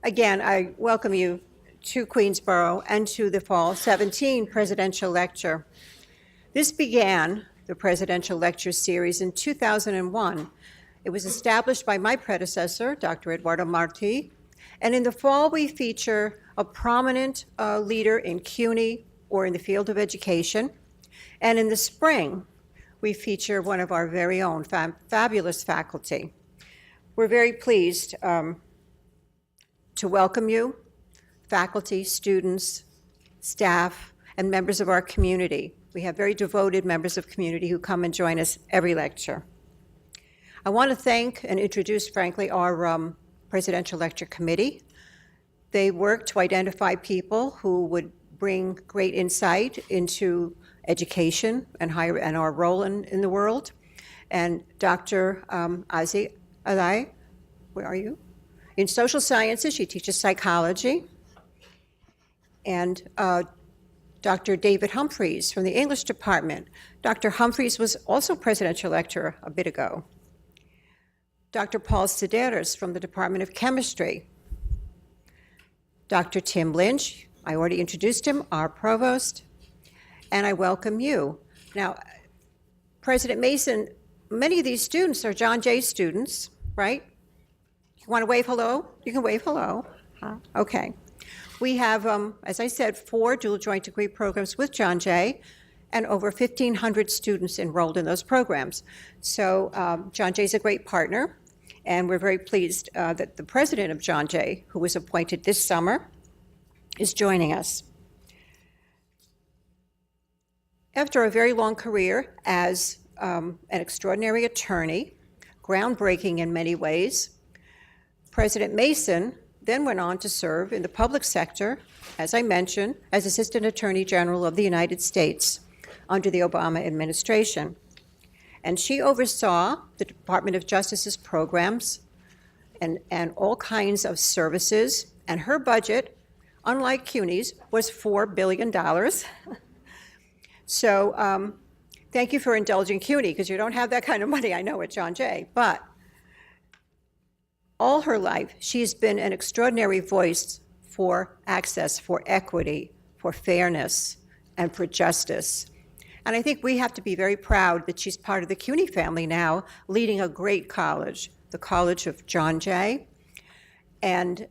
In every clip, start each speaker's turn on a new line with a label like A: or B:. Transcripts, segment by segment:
A: Again, I welcome you to Queensborough and to the Fall 17 Presidential Lecture. This began the Presidential Lecture Series in 2001. It was established by my predecessor, Dr. Eduardo Marti, and in the fall we feature a prominent leader in CUNY or in the field of education, and in the spring we feature one of our very own fabulous faculty. We're very pleased to welcome you, faculty, students, staff, and members of our community. We have very devoted members of community who come and join us every lecture. I want to thank and introduce, frankly, our Presidential Lecture Committee. They work to identify people who would bring great insight into education and our role in the world. And Dr. Alai, where are you? In social sciences, she teaches psychology. And Dr. David Humphreys from the English department. Dr. Humphreys was also presidential lecturer a bit ago. Dr. Paul Sideris from the Department of Chemistry. Dr. Tim Lynch, I already introduced him, our provost, and I welcome you. Now, President Mason, many of these students are John Jay students, right? You want to wave hello? You can wave hello. Okay. We have, as I said, 4 dual joint degree programs with John Jay and over 1,500 students enrolled in those programs. So John Jay's a great partner, and we're very pleased that the president of John Jay, who was appointed this summer, is joining us. After a very long career as an extraordinary attorney, groundbreaking in many ways, President Mason then went on to serve in the public sector, as I mentioned, as Assistant Attorney General of the United States under the Obama administration. And she oversaw the Department of Justice's programs and all kinds of services, and her budget, unlike CUNY's, was $4 billion. So thank you for indulging CUNY, because you don't have that kind of money, I know, at John Jay. But all her life, she's been an extraordinary voice for access, for equity, for fairness, and for justice. And I think we have to be very proud that she's part of the CUNY family now, leading a great college, the College of John Jay. And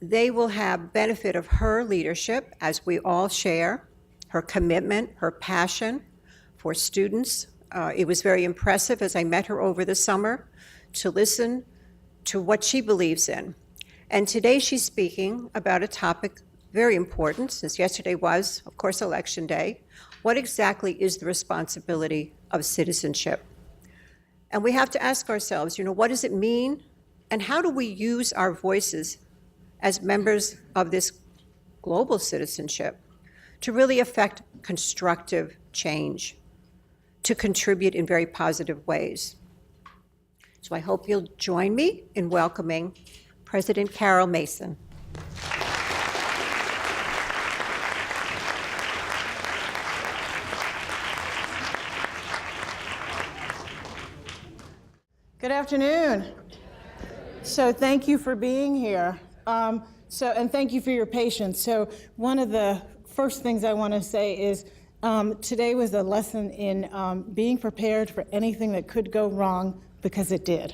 A: they will have benefit of her leadership, as we all share, her commitment, her passion for students. It was very impressive as I met her over the summer to listen to what she believes in. And today she's speaking about a topic very important, since yesterday was, of course, Election Day. What exactly is the responsibility of citizenship? And we have to ask ourselves, what does it mean? And how do we use our voices as members of this global citizenship to really affect constructive change, to contribute in very positive ways? So I hope you'll join me in welcoming President Karol Mason.
B: Good afternoon. So thank you for being here. And thank you for your patience. So one of the first things I want to say is today was a lesson in being prepared for anything that could go wrong, because it did.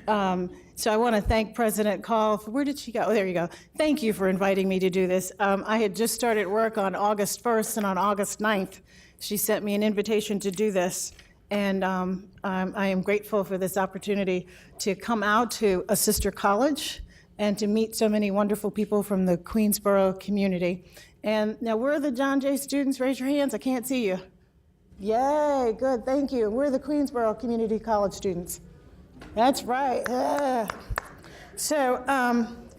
B: So I want to thank President Call. Where did she go? Oh, there you go. Thank you for inviting me to do this. I had just started work on August 1st, and on August 9th, she sent me an invitation to do this. And I am grateful for this opportunity to come out to a sister college and to meet so many wonderful people from the Queensborough community. And now, where are the John Jay students? Raise your hands. I can't see you. Yay, good, thank you. We're the Queensborough Community College students. That's right. Yeah. So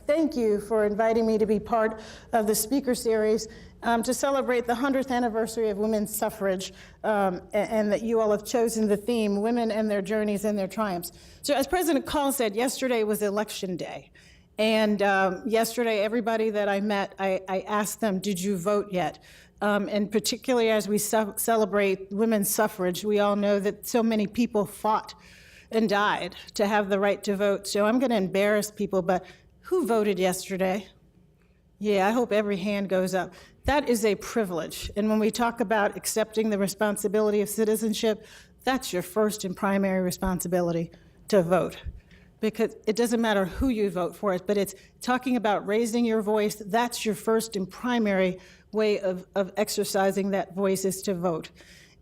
B: thank you for inviting me to be part of the speaker series to celebrate the 100th anniversary of women's suffrage, and that you all have chosen the theme, Women and Their Journeys and Their Triumphs. So as President Call said, yesterday was Election Day. And yesterday, everybody that I met, I asked them, did you vote yet? And particularly as we celebrate women's suffrage, we all know that so many people fought and died to have the right to vote. So I'm going to embarrass people, but Who voted yesterday? Yeah, I hope every hand goes up. That is a privilege. And when we talk about accepting the responsibility of citizenship, that's your first and primary responsibility, to vote. Because it doesn't matter who you vote for, but it's talking about raising your voice. That's your first and primary way of exercising that voice, is to vote.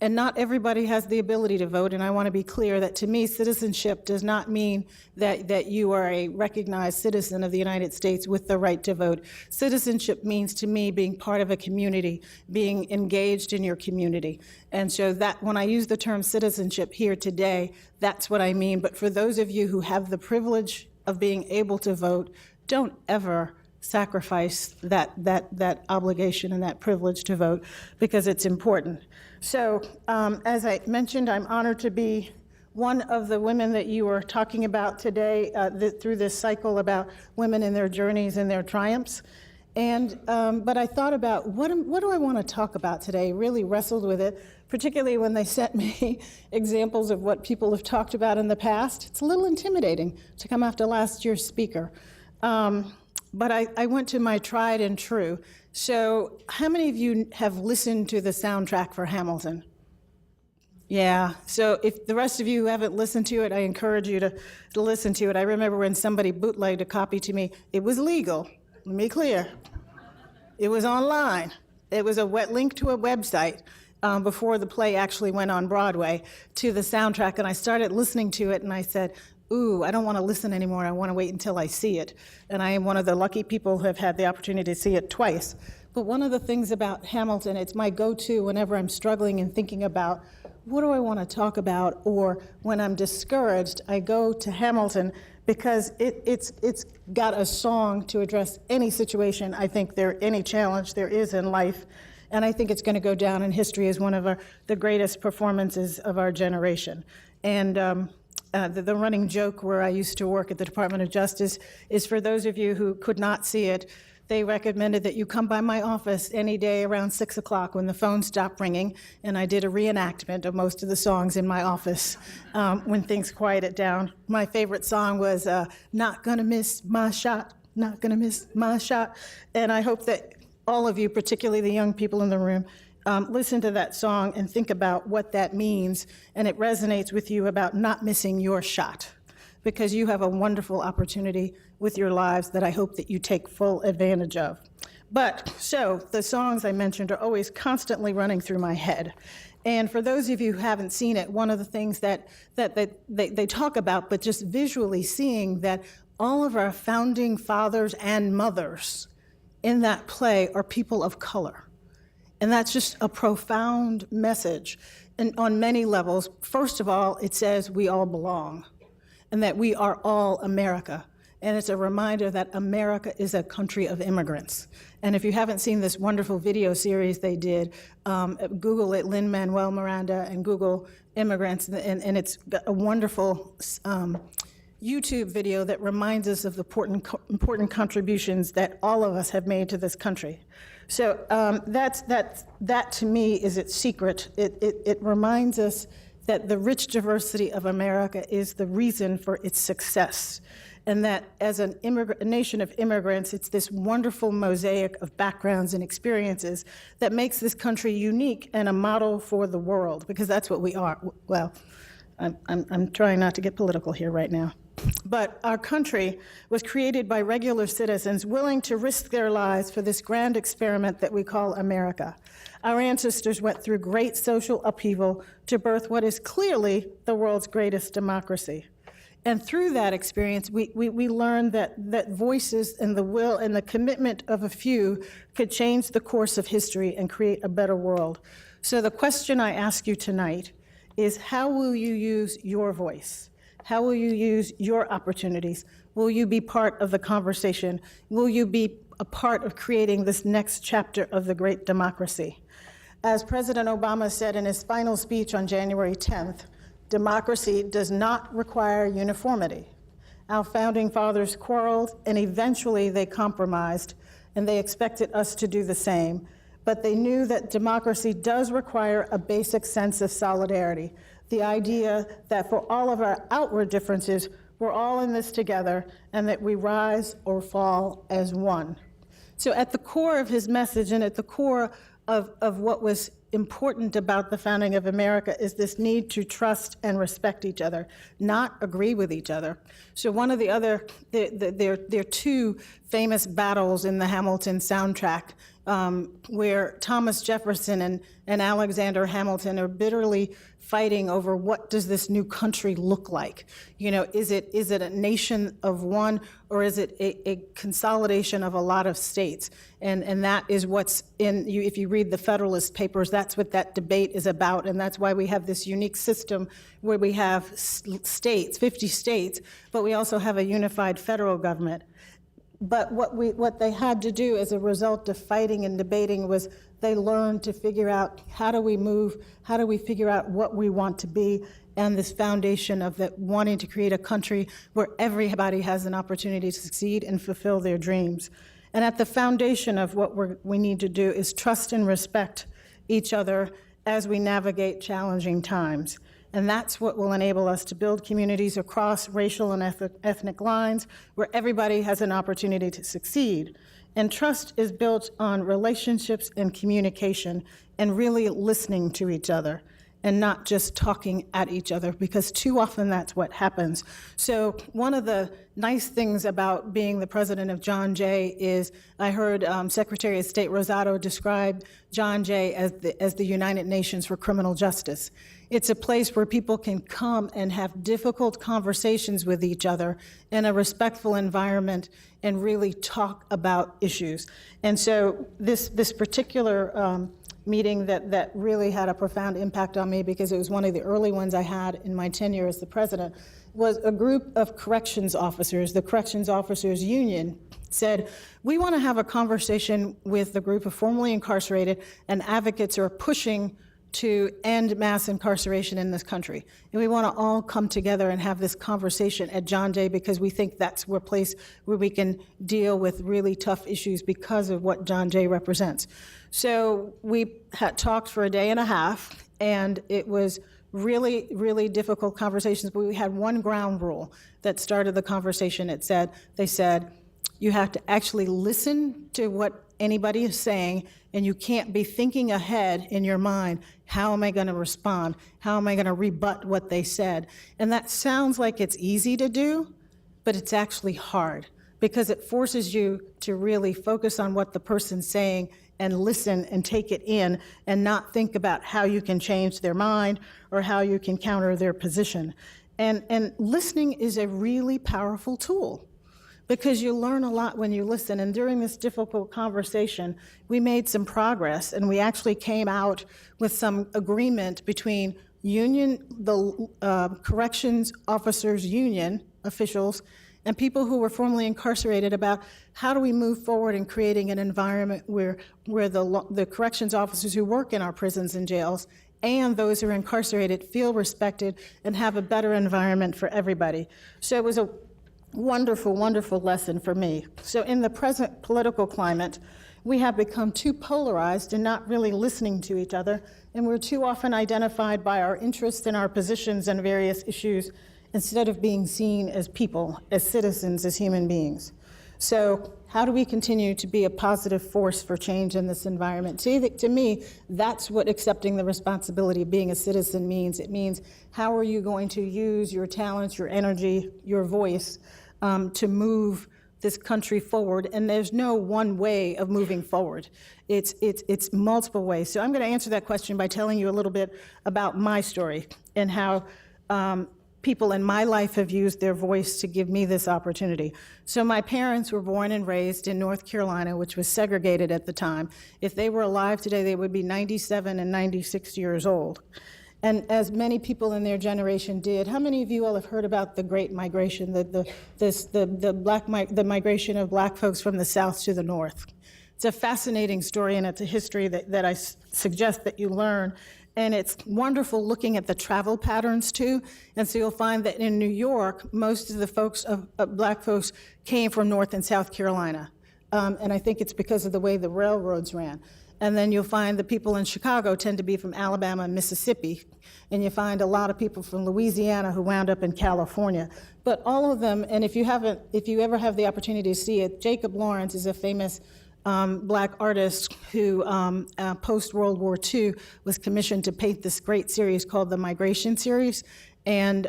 B: And not everybody has the ability to vote, and I want to be clear that, to me, citizenship does not mean that you are a recognized citizen of the United States with the right to vote. Citizenship means, to me, being part of a community, being engaged in your community. And so that, when I use the term citizenship here today, that's what I mean. But for those of you who have the privilege of being able to vote, don't ever sacrifice that obligation and that privilege to vote, because it's important. So, as I mentioned, I'm honored to be one of the women that you were talking about today through this cycle about women and their journeys and their triumphs. And but I thought about what do I want to talk about today? Really wrestled with it, particularly when they sent me examples of what people have talked about in the past. It's a little intimidating to come after last year's speaker. But I went to my tried and true. So how many of you have listened to the soundtrack for Hamilton? Yeah, so if the rest of you haven't listened to it, I encourage you to listen to it. I remember when somebody bootlegged a copy to me. It was legal, let me be clear. It was online. It was a link to a website before the play actually went on Broadway to the soundtrack, and I started listening to it, and I said, ooh, I don't want to listen anymore. I want to wait until I see it. And I am one of the lucky people who have had the opportunity to see it twice. But one of the things about Hamilton, it's my go-to whenever I'm struggling and thinking about what do I want to talk about, or when I'm discouraged, I go to Hamilton, because it's got a song to address any situation, I think, any challenge there is in life. And I think it's going to go down in history as one of the greatest performances of our generation. And the running joke where I used to work at the Department of Justice is, for those of you who could not see it, they recommended that you come by my office any day around 6 o'clock when the phone stopped ringing, and I did a reenactment of most of the songs in my office when things quieted down. My favorite song was Not Gonna Miss My Shot, Not Gonna Miss My Shot, and I hope that all of you, particularly the young people in the room, listen to that song and think about what that means, and it resonates with you about not missing your shot, because you have a wonderful opportunity with your lives that I hope that you take full advantage of. But, so, the songs I mentioned are always constantly running through my head. And for those of you who haven't seen it, one of the things that they talk about, but just visually seeing that all of our founding fathers and mothers in that play are people of color. And that's just a profound message, and on many levels. First of all, it says we all belong, and that we are all America. And it's a reminder that America is a country of immigrants. And if you haven't seen this wonderful video series they did, Google it, Lin-Manuel Miranda, and Google Immigrants, and it's got a wonderful YouTube video that reminds us of the important contributions that all of us have made to this country. So that to me is its secret. It reminds us that the rich diversity of America is the reason for its success, and that as a nation of immigrants, it's this wonderful mosaic of backgrounds and experiences that makes this country unique and a model for the world, because that's what we are. Well, I'm trying not to get political here right now. But our country was created by regular citizens willing to risk their lives for this grand experiment that we call America. Our ancestors went through great social upheaval to birth what is clearly the world's greatest democracy. And through that experience, we learned that voices and the will and the commitment of a few could change the course of history and create a better world. So the question I ask you tonight is, how will you use your voice? How will you use your opportunities? Will you be part of the conversation? Will you be a part of creating this next chapter of the great democracy? As President Obama said in his final speech on January 10th, democracy does not require uniformity. Our founding fathers quarreled, and eventually they compromised, and they expected us to do the same. But they knew that democracy does require a basic sense of solidarity, the idea that for all of our outward differences, we're all in this together, and that we rise or fall as one. So at the core of his message and at the core of what was important about the founding of America is this need to trust and respect each other, not agree with each other. So one of the other, there are two famous battles in the Hamilton soundtrack where Thomas Jefferson and Alexander Hamilton are bitterly fighting over what does this new country look like? You know, is it a nation of one, or is it a consolidation of a lot of states? And that is what's in, if you read the Federalist Papers, that's what that debate is about, and that's why we have this unique system where we have states, 50 states, but we also have a unified federal government. But what they had to do as a result of fighting and debating was they learned to figure out how do we move, how do we figure out what we want to be, and this foundation of that wanting to create a country where everybody has an opportunity to succeed and fulfill their dreams. And at the foundation of what we need to do is trust and respect each other as we navigate challenging times. And that's what will enable us to build communities across racial and ethnic lines where everybody has an opportunity to succeed. And trust is built on relationships and communication and really listening to each other and not just talking at each other, because too often that's what happens. So one of the nice things about being the president of John Jay is I heard Secretary of State Rosado describe John Jay as the United Nations for criminal justice. It's a place where people can come and have difficult conversations with each other in a respectful environment and really talk about issues. And so this particular meeting that really had a profound impact on me, because it was one of the early ones I had in my tenure as the president, was a group of corrections officers. The Corrections Officers Union said, we want to have a conversation with the group of formerly incarcerated and advocates who are pushing to end mass incarceration in this country. And we want to all come together and have this conversation at John Jay, because we think that's a place where we can deal with really tough issues because of what John Jay represents. So we had talked for a day and a half, and it was really, really difficult conversations, but we had one ground rule that started the conversation. They said, you have to actually listen to what anybody is saying, and you can't be thinking ahead in your mind, how am I going to respond? How am I going to rebut what they said? And that sounds like it's easy to do, but it's actually hard, because it forces you to really focus on what the person's saying and listen and take it in and not think about how you can change their mind or how you can counter their position. And listening is a really powerful tool, because you learn a lot when you listen. And during this difficult conversation, we made some progress, and we actually came out with some agreement between the Corrections Officers Union officials and people who were formerly incarcerated about how do we move forward in creating an environment where the corrections officers who work in our prisons and jails and those who are incarcerated feel respected and have a better environment for everybody. So it was a wonderful, wonderful lesson for me. So in the present political climate, we have become too polarized and not really listening to each other, and we're too often identified by our interests and our positions on various issues instead of being seen as people, as citizens, as human beings. So how do we continue to be a positive force for change in this environment? To me, that's what accepting the responsibility of being a citizen means. It means, how are you going to use your talents, your energy, your voice to move this country forward? And there's no one way of moving forward. It's multiple ways. So I'm going to answer that question by telling you a little bit about my story and how people in my life have used their voice to give me this opportunity. So my parents were born and raised in North Carolina, which was segregated at the time. If they were alive today, they would be 97 and 96 years old. And as many people in their generation did, how many of you all have heard about the Great Migration, the migration of black folks from the South to the North? It's a fascinating story, and it's a history that I suggest that you learn. And it's wonderful looking at the travel patterns too. And so you'll find that in New York, most of the folks, black folks, came from North and South Carolina. And I think it's because of the way the railroads ran. And then you'll find the people in Chicago tend to be from Alabama and Mississippi. And you find a lot of people from Louisiana who wound up in California. But all of them, and if you ever have the opportunity to see it, Jacob Lawrence is a famous black artist who, post-World War II, was commissioned to paint this great series called the Migration Series. And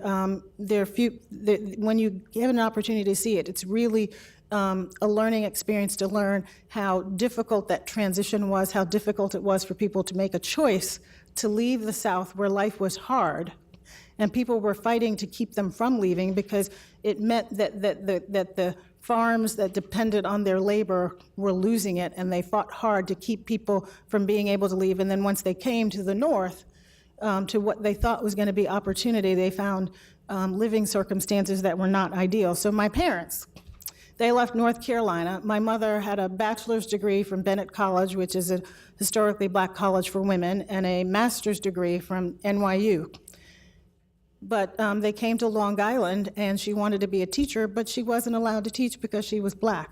B: when you have an opportunity to see it, it's really a learning experience to learn how difficult that transition was, how difficult it was for people to make a choice to leave the South where life was hard. And people were fighting to keep them from leaving because it meant that the farms that depended on their labor were losing it, and they fought hard to keep people from being able to leave. And then once they came to the North, to what they thought was going to be opportunity, they found living circumstances that were not ideal. So my parents, they left North Carolina. My mother had a bachelor's degree from Bennett College, which is a historically black college for women, and a master's degree from NYU. But they came to Long Island, and she wanted to be a teacher, but she wasn't allowed to teach because she was black.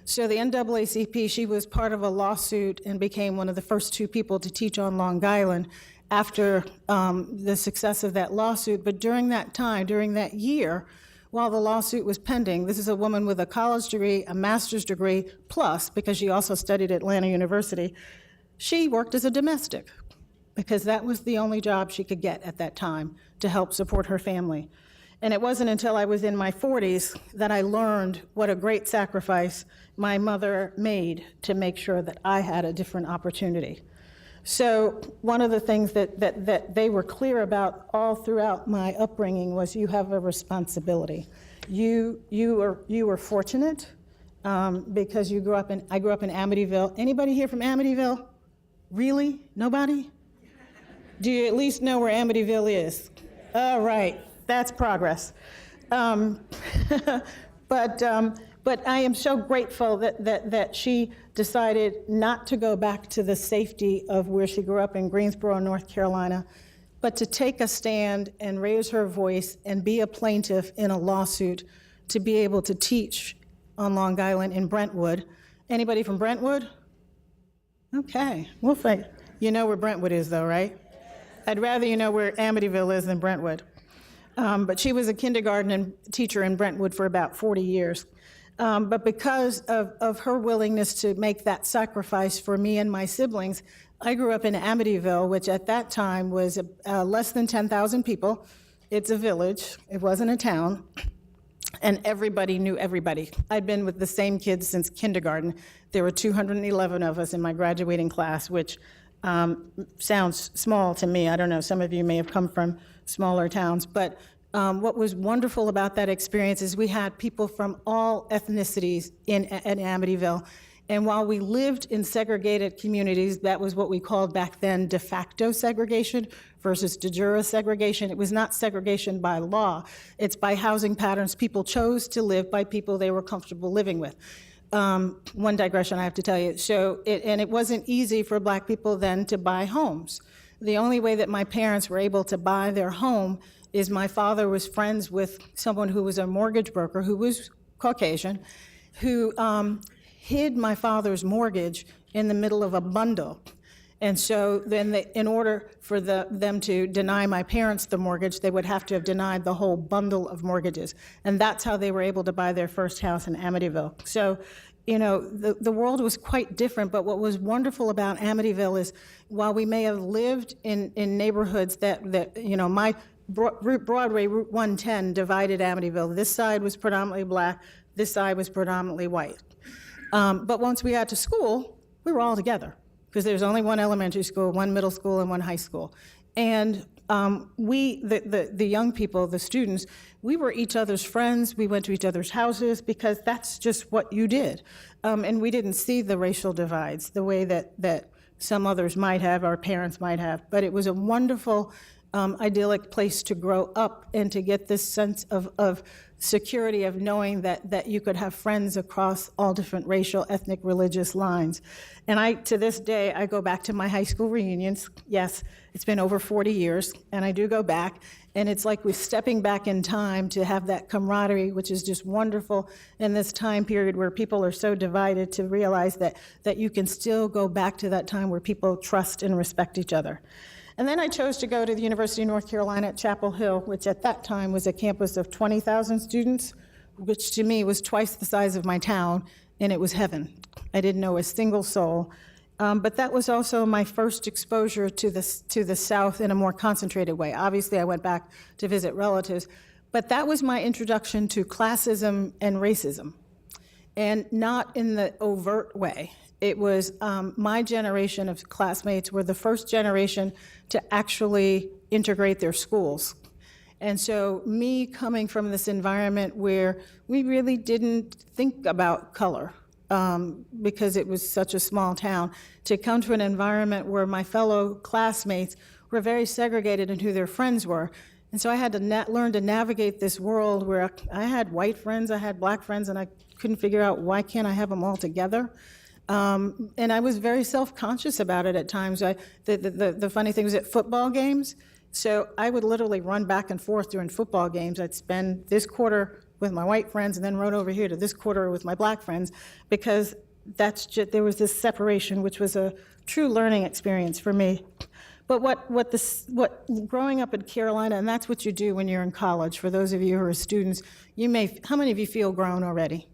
B: So the NAACP, she was part of a lawsuit and became one of the first 2 people to teach on Long Island after the success of that lawsuit. But during that time, during that year, while the lawsuit was pending, this is a woman with a college degree, a master's degree, plus, because she also studied at Atlanta University, she worked as a domestic because that was the only job she could get at that time to help support her family. And it wasn't until I was in my 40s that I learned what a great sacrifice my mother made to make sure that I had a different opportunity. So one of the things that they were clear about all throughout my upbringing was you have a responsibility. You were fortunate because I grew up in Amityville. Anybody here from Amityville? Really? Nobody? Do you at least know where Amityville is? All right, that's progress. But I am so grateful that she decided not to go back to the safety of where she grew up in Greensboro, North Carolina, but to take a stand and raise her voice and be a plaintiff in a lawsuit to be able to teach on Long Island in Brentwood. Anybody from Brentwood? Okay, we'll fight. You know where Brentwood is though, right? I'd rather you know where Amityville is than Brentwood. But she was a kindergarten teacher in Brentwood for about 40 years. But because of her willingness to make that sacrifice for me and my siblings, I grew up in Amityville, which at that time was less than 10,000 people. It's a village, it wasn't a town, and everybody knew everybody. I'd been with the same kids since kindergarten. There were 211 of us in my graduating class, which sounds small to me. I don't know, some of you may have come from smaller towns, but what was wonderful about that experience is we had people from all ethnicities in Amityville. And while we lived in segregated communities, that was what we called back then de facto segregation versus de jure segregation. It was not segregation by law. It's by housing patterns. People chose to live by people they were comfortable living with. One digression I have to tell you. And it wasn't easy for black people then to buy homes. The only way that my parents were able to buy their home is my father was friends with someone who was a mortgage broker who was Caucasian, who hid my father's mortgage in the middle of a bundle. And so then in order for them to deny my parents the mortgage, they would have to have denied the whole bundle of mortgages. And that's how they were able to buy their first house in Amityville. So, you know, the world was quite different, but what was wonderful about Amityville is while we may have lived in neighborhoods that you know, my Broadway, Route 110 divided Amityville. This side was predominantly black, this side was predominantly white. But once we got to school, we were all together because there's only one elementary school, one middle school, and one high school. And the young people, the students, we were each other's friends. We went to each other's houses because that's just what you did. And we didn't see the racial divides the way that some others might have, our parents might have. But it was a wonderful, idyllic place to grow up and to get this sense of security of knowing that you could have friends across all different racial, ethnic, religious lines. And to this day, I go back to my high school reunions. Yes, it's been over 40 years, and I do go back. And it's like we're stepping back in time to have that camaraderie, which is just wonderful in this time period where people are so divided, to realize that you can still go back to that time where people trust and respect each other. And then I chose to go to the University of North Carolina at Chapel Hill, which at that time was a campus of 20,000 students, which to me was twice the size of my town, and it was heaven. I didn't know a single soul. But that was also my first exposure to the South in a more concentrated way. Obviously, I went back to visit relatives, but that was my introduction to classism and racism, and not in the overt way. It was my generation of classmates were the first generation to actually integrate their schools. And so me coming from this environment where we really didn't think about color, because it was such a small town, to come to an environment where my fellow classmates were very segregated in who their friends were. And so I had to learn to navigate this world where I had white friends, I had black friends, and I couldn't figure out why can't I have them all together. And I was very self-conscious about it at times. The funny thing was at football games, so I would literally run back and forth during football games. I'd spend this quarter with my white friends and then run over here to this quarter with my black friends, because there was this separation, which was a true learning experience for me. But what growing up in Carolina, and that's what you do when you're in college, for those of you who are students, how many of you feel grown already?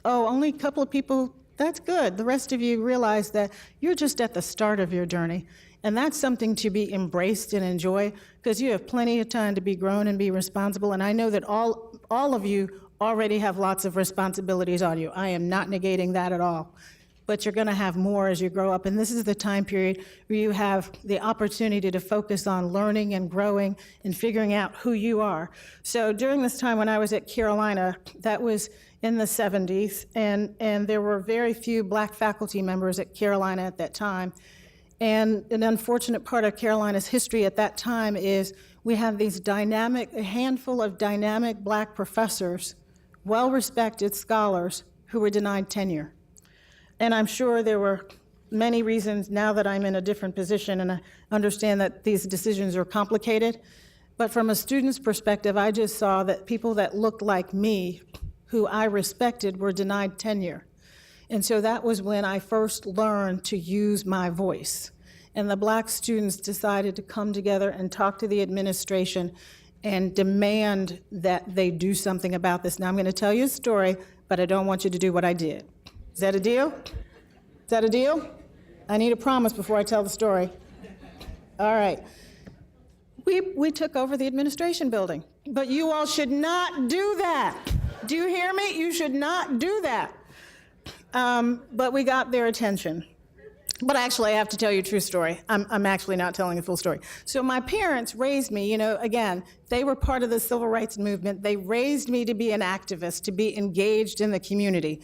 B: Oh, only a couple of people, that's good. The rest of you realize that you're just at the start of your journey. And that's something to be embraced and enjoy, because you have plenty of time to be grown and be responsible. And I know that all of you already have lots of responsibilities on you. I am not negating that at all. But you're going to have more as you grow up. And this is the time period where you have the opportunity to focus on learning and growing and figuring out who you are. So during this time when I was at Carolina, that was in the 70s, and there were very few black faculty members at Carolina at that time. And an unfortunate part of Carolina's history at that time is we had a handful of dynamic black professors, well-respected scholars, who were denied tenure. And I'm sure there were many reasons now that I'm in a different position, and I understand that these decisions are complicated. But from a student's perspective, I just saw that people that looked like me, who I respected, were denied tenure. And so that was when I first learned to use my voice. And the black students decided to come together and talk to the administration and demand that they do something about this. Now I'm going to tell you a story, but I don't want you to do what I did. Is that a deal? Is that a deal? I need a promise before I tell the story. All right. We took over the administration building, but you all should not do that. Do you hear me? You should not do that. But we got their attention. But actually, I have to tell you a true story. I'm actually not telling a full story. So my parents raised me, again, they were part of the civil rights movement. They raised me to be an activist, to be engaged in the community.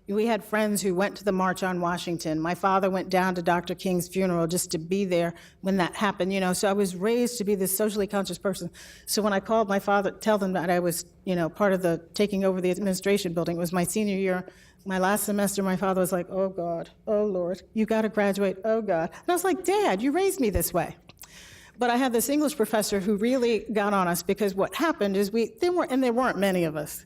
B: We had friends who went to the March on Washington. My father went down to Dr. King's funeral just to be there when that happened, So I was raised to be this socially conscious person. So when I called my father to tell them that I was, part of the taking over the administration building, it was my senior year, my last semester, my father was like, oh God, oh Lord, you gotta graduate, oh God. And I was like, Dad, you raised me this way. But I had this English professor who really got on us, because what happened is there weren't many of us.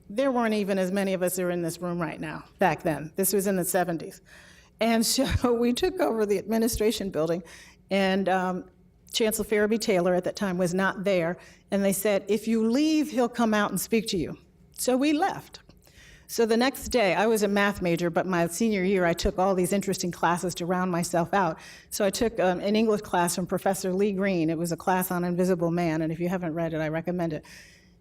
B: There weren't even as many of us that are in this room right now back then. This was in the 70s. And so we took over the administration building, and Chancellor Farabee Taylor at that time was not there. And they said, if you leave, he'll come out and speak to you. So we left. So the next day, I was a math major, but my senior year, I took all these interesting classes to round myself out. So I took an English class from Professor Lee Green. It was a class on Invisible Man, and if you haven't read it, I recommend it.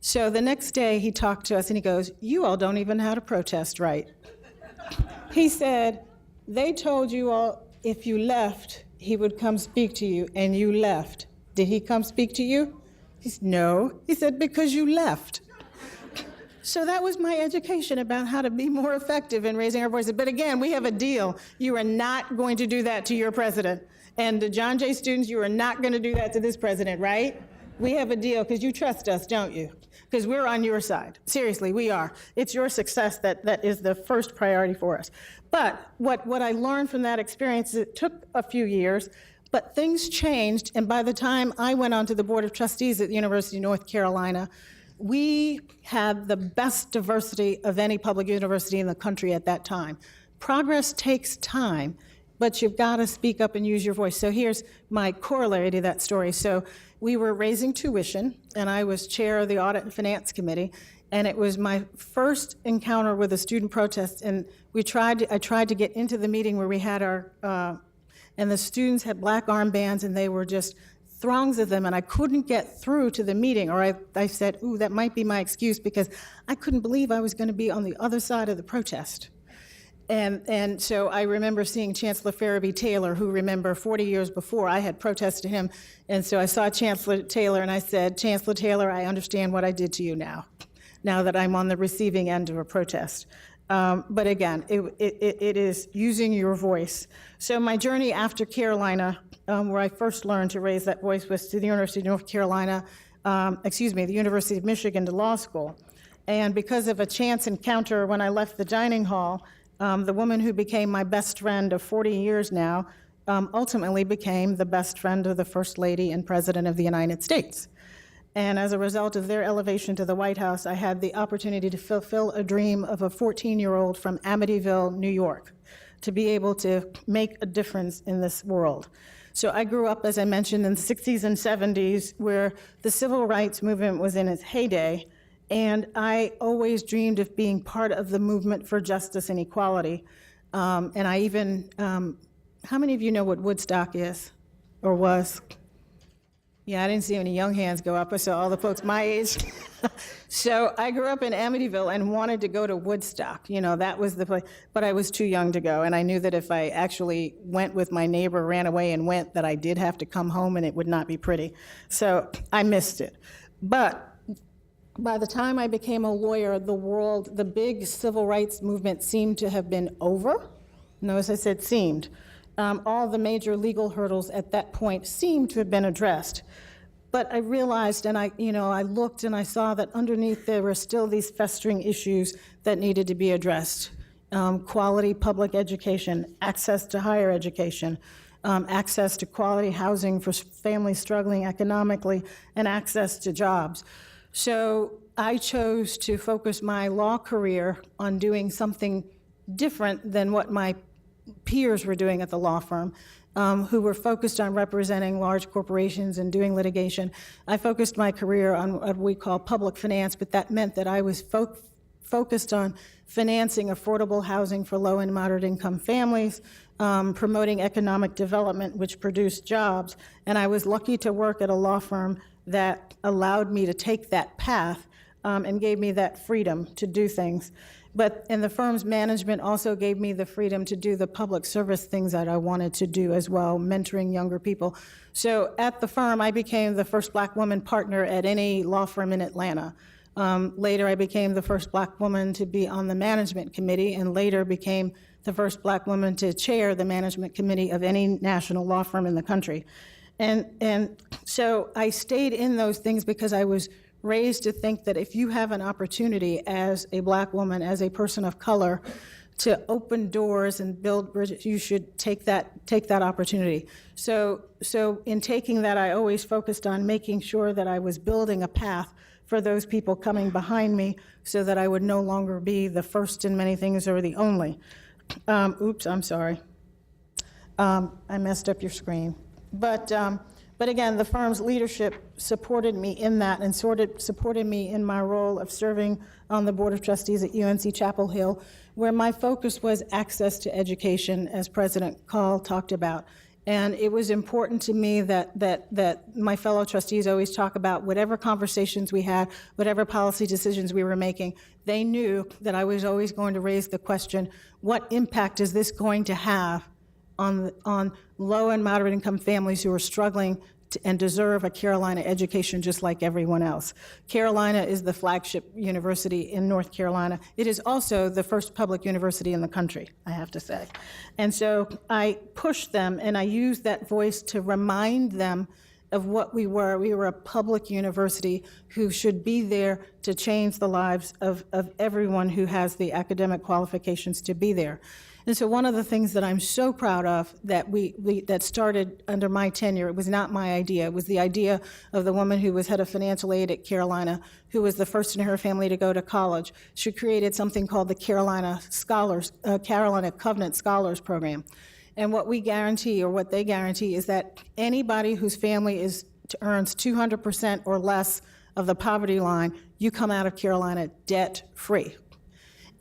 B: So the next day, he talked to us, and he goes, you all don't even know how to protest right. He said, they told you all if you left, he would come speak to you, and you left. Did he come speak to you? He said, no. He said, because you left. So that was my education about how to be more effective in raising our voices. But again, we have a deal. You are not going to do that to your president. And the John Jay students, you are not going to do that to this president, right? We have a deal because you trust us, don't you? Because we're on your side. Seriously, we are. It's your success that is the first priority for us. But what I learned from that experience, it took a few years, but things changed, and by the time I went on to the Board of Trustees at the University of North Carolina, we had the best diversity of any public university in the country at that time. Progress takes time, but you've got to speak up and use your voice. So here's my corollary to that story. So we were raising tuition, and I was chair of the Audit and Finance Committee, and it was my first encounter with a student protest, and I tried to get into the meeting where we had our, and the students had black armbands, and they were just throngs of them, and I couldn't get through to the meeting, or I said, ooh, that might be my excuse, because I couldn't believe I was going to be on the other side of the protest. And so I remember seeing Chancellor Farabee Taylor, who, remember, 40 years before I had protested him, and so I saw Chancellor Taylor, and I said, Chancellor Taylor, I understand what I did to you now that I'm on the receiving end of a protest. But again, it is using your voice. So my journey after Carolina, where I first learned to raise that voice, was to the University of North Carolina, the University of Michigan to law school. And because of a chance encounter when I left the dining hall, the woman who became my best friend of 40 years now ultimately became the best friend of the First Lady and President of the United States. And as a result of their elevation to the White House, I had the opportunity to fulfill a dream of a 14-year-old from Amityville, New York, to be able to make a difference in this world. So I grew up, as I mentioned, in the 60s and 70s, where the civil rights movement was in its heyday, and I always dreamed of being part of the movement for justice and equality. And I even, how many of you know what Woodstock is, or was? Yeah, I didn't see any young hands go up. I saw all the folks my age. So I grew up in Amityville and wanted to go to Woodstock. You know, that was the place, but I was too young to go. And I knew that if I actually went with my neighbor, ran away and went, that I did have to come home and it would not be pretty. So I missed it. But by the time I became a lawyer, the big civil rights movement seemed to have been over. Notice I said seemed. All the major legal hurdles at that point seemed to have been addressed. But I realized, and I looked and I saw that underneath there were still these festering issues that needed to be addressed. Quality public education, access to higher education, access to quality housing for families struggling economically, and access to jobs. So I chose to focus my law career on doing something different than what my peers were doing at the law firm, who were focused on representing large corporations and doing litigation. I focused my career on what we call public finance, but that meant that I was focused on financing affordable housing for low and moderate income families, promoting economic development, which produced jobs, and I was lucky to work at a law firm that allowed me to take that path and gave me that freedom to do things. And the firm's management also gave me the freedom to do the public service things that I wanted to do as well, mentoring younger people. So at the firm, I became the first Black woman partner at any law firm in Atlanta. Later, I became the first Black woman to be on the management committee, and later became the first Black woman to chair the management committee of any national law firm in the country. And so I stayed in those things because I was raised to think that if you have an opportunity as a Black woman, as a person of color, to open doors and build bridges, you should take that opportunity. So in taking that, I always focused on making sure that I was building a path for those people coming behind me, so that I would no longer be the first in many things or the only. Oops, I'm sorry. I messed up your screen. But again, the firm's leadership supported me in that, and supported me in my role of serving on the Board of Trustees at UNC Chapel Hill, where my focus was access to education, as President Call talked about. And it was important to me that my fellow trustees always talk about whatever conversations we had, whatever policy decisions we were making, they knew that I was always going to raise the question, what impact is this going to have on low and moderate income families who are struggling and deserve a Carolina education just like everyone else. Carolina is the flagship university in North Carolina. It is also the first public university in the country, I have to say. And so I pushed them, and I used that voice to remind them of what we were. We were a public university who should be there to change the lives of everyone who has the academic qualifications to be there. And so one of the things that I'm so proud of that that started under my tenure, it was not my idea, it was the idea of the woman who was head of financial aid at Carolina, who was the first in her family to go to college. She created something called the Carolina Covenant Scholars Program. And what we guarantee, or what they guarantee, is that anybody whose family earns 200% or less of the poverty line, you come out of Carolina debt-free.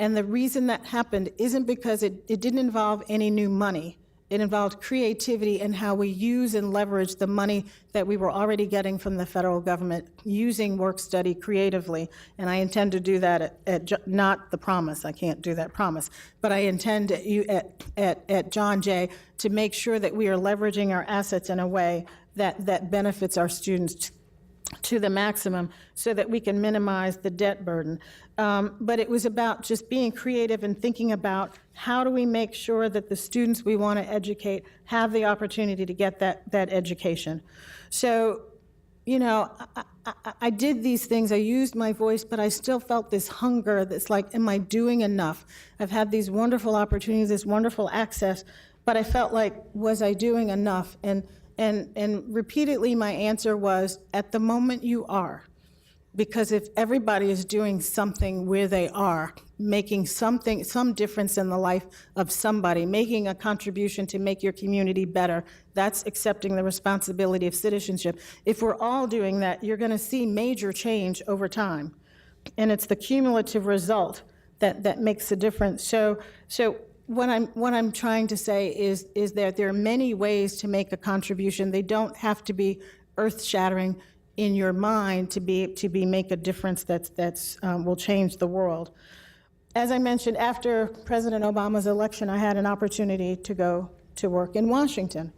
B: And the reason that happened isn't because it didn't involve any new money. It involved creativity and how we use and leverage the money that we were already getting from the federal government, using work study creatively. And I intend to do that not the promise, I can't do that promise, but I intend at John Jay to make sure that we are leveraging our assets in a way that benefits our students to the maximum so that we can minimize the debt burden. But it was about just being creative and thinking about how do we make sure that the students we want to educate have the opportunity to get that education. So, you know, I did these things, I used my voice, but I still felt this hunger that's like, am I doing enough? I've had these wonderful opportunities, this wonderful access, but I felt like, was I doing enough? And repeatedly my answer was, at the moment you are. Because if everybody is doing something where they are, making some difference in the life of somebody, making a contribution to make your community better, that's accepting the responsibility of citizenship. If we're all doing that, you're gonna see major change over time. And it's the cumulative result that makes the difference. So what I'm trying to say is that there are many ways to make a contribution. They don't have to be earth-shattering in your mind to make a difference that's will change the world. As I mentioned, after President Obama's election, I had an opportunity to go to work in Washington,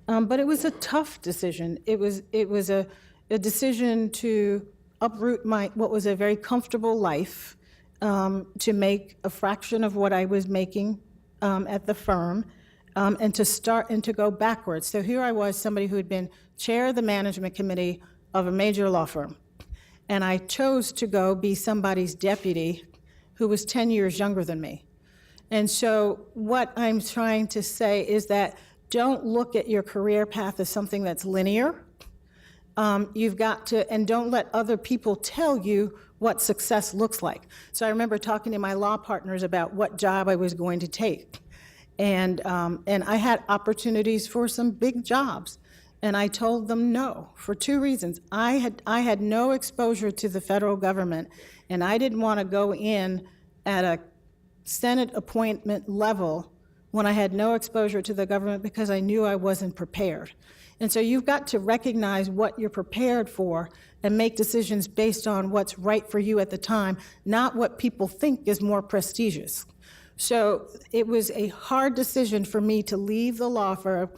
B: but it was a tough decision. It was a decision to uproot what was a very comfortable life, to make a fraction of what I was making at the firm, and to go backwards. So here I was, somebody who had been chair of the management committee of a major law firm, and I chose to go be somebody's deputy who was 10 years younger than me. And so what I'm trying to say is that don't look at your career path as something that's linear. You've got to, and don't let other people tell you what success looks like. So I remember talking to my law partners about what job I was going to take. And I had opportunities for some big jobs. And I told them no, for two reasons. I had no exposure to the federal government, and I didn't want to go in at a Senate appointment level when I had no exposure to the government because I knew I wasn't prepared. And so you've got to recognize what you're prepared for and make decisions based on what's right for you at the time, not what people think is more prestigious. So it was a hard decision for me to leave the law firm,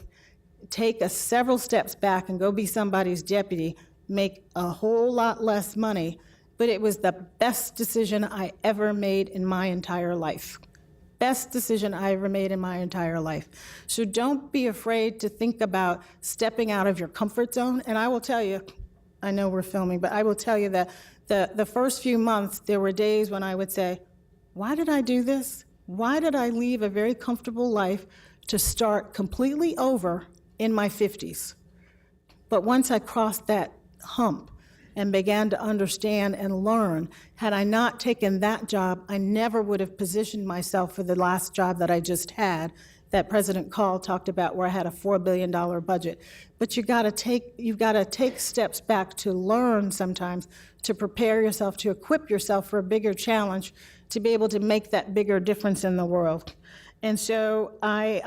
B: take several steps back and go be somebody's deputy, make a whole lot less money, but it was the best decision I ever made in my entire life. Best decision I ever made in my entire life. So don't be afraid to think about stepping out of your comfort zone. And I will tell you, I know we're filming, but I will tell you that the first few months, there were days when I would say, why did I do this? Why did I leave a very comfortable life to start completely over in my 50s? But once I crossed that hump and began to understand and learn, had I not taken that job, I never would have positioned myself for the last job that I just had, that President Call talked about, where I had a $4 billion budget. But you've got to take steps back to learn sometimes, to prepare yourself, to equip yourself for a bigger challenge, to be able to make that bigger difference in the world. And so I